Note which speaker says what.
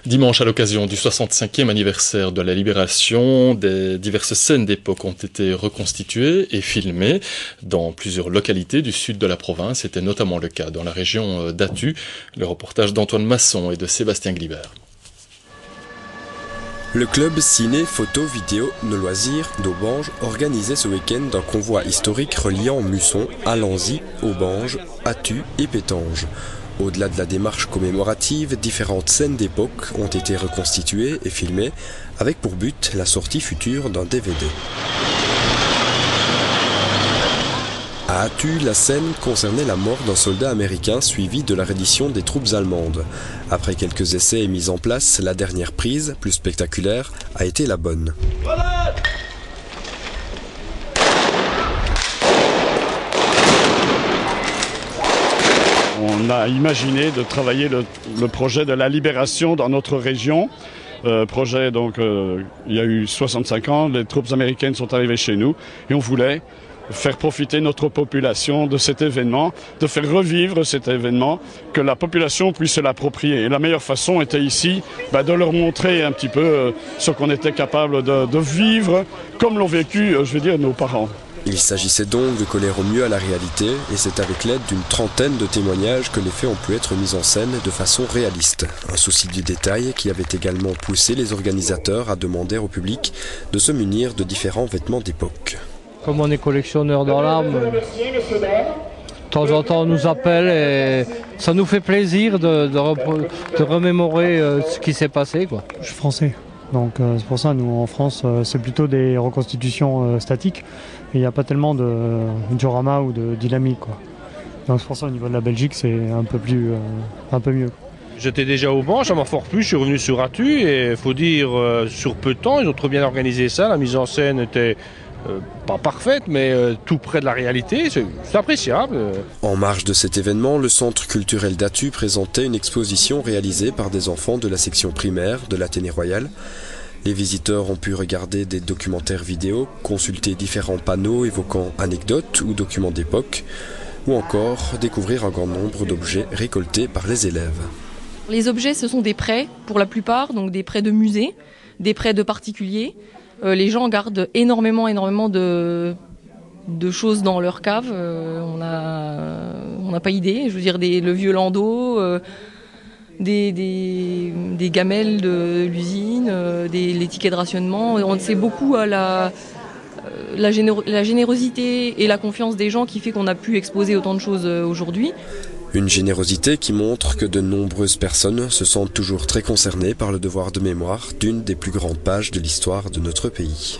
Speaker 1: Dimanche, à l'occasion du 65e anniversaire de la Libération, des diverses scènes d'époque ont été reconstituées et filmées dans plusieurs localités du sud de la province. C'était notamment le cas dans la région d'Attu. Le reportage d'Antoine Masson et de Sébastien Glibert.
Speaker 2: Le club ciné, photo, vidéo, nos loisirs d'Aubange organisait ce week-end un convoi historique reliant Musson, Alanzy, Aubange, Attu et Pétange. Au-delà de la démarche commémorative, différentes scènes d'époque ont été reconstituées et filmées avec pour but la sortie future d'un DVD. À Attu, la scène concernait la mort d'un soldat américain suivi de la reddition des troupes allemandes. Après quelques essais et mises en place, la dernière prise, plus spectaculaire, a été la bonne.
Speaker 3: On a imaginé de travailler le projet de la libération dans notre région. Projet, donc, il y a eu 65 ans, les troupes américaines sont arrivées chez nous et on voulait faire profiter notre population de cet événement, de faire revivre cet événement, que la population puisse se l'approprier. Et la meilleure façon était ici de leur montrer un petit peu ce qu'on était capable de vivre, comme l'ont vécu, nos parents.
Speaker 2: Il s'agissait donc de coller au mieux à la réalité, et c'est avec l'aide d'une trentaine de témoignages que les faits ont pu être mis en scène de façon réaliste. Un souci du détail qui avait également poussé les organisateurs à demander au public de se munir de différents vêtements d'époque.
Speaker 4: Comme on est collectionneur dans l'âme, de temps en temps on nous appelle et ça nous fait plaisir de remémorer ce qui s'est passé, quoi.
Speaker 5: Je suis français. Donc c'est pour ça, nous en France, c'est plutôt des reconstitutions statiques. Et il n'y a pas tellement de diorama ou de dynamique, quoi. Donc c'est pour ça, au niveau de la Belgique, c'est un peu mieux.
Speaker 6: J'étais déjà au banc, ça m'a fort plu, je suis revenu sur Attu et il faut dire, sur peu de temps, ils ont trop bien organisé ça. La mise en scène était pas parfaite, mais tout près de la réalité, c'est appréciable.
Speaker 2: En marge de cet événement, le centre culturel d'Attu présentait une exposition réalisée par des enfants de la section primaire de l'Athénée Royal. Les visiteurs ont pu regarder des documentaires vidéo, consulter différents panneaux évoquant anecdotes ou documents d'époque, ou encore découvrir un grand nombre d'objets récoltés par les élèves.
Speaker 7: Les objets, ce sont des prêts pour la plupart, donc des prêts de musées, des prêts de particuliers. Les gens gardent énormément de choses dans leur cave. On n'a pas idée. Je veux dire, le vieux landau, des gamelles de l'usine, les tickets de rationnement. On sait beaucoup à la générosité et la confiance des gens qui fait qu'on a pu exposer autant de choses aujourd'hui.
Speaker 2: Une générosité qui montre que de nombreuses personnes se sentent toujours très concernées par le devoir de mémoire d'une des plus grandes pages de l'histoire de notre pays.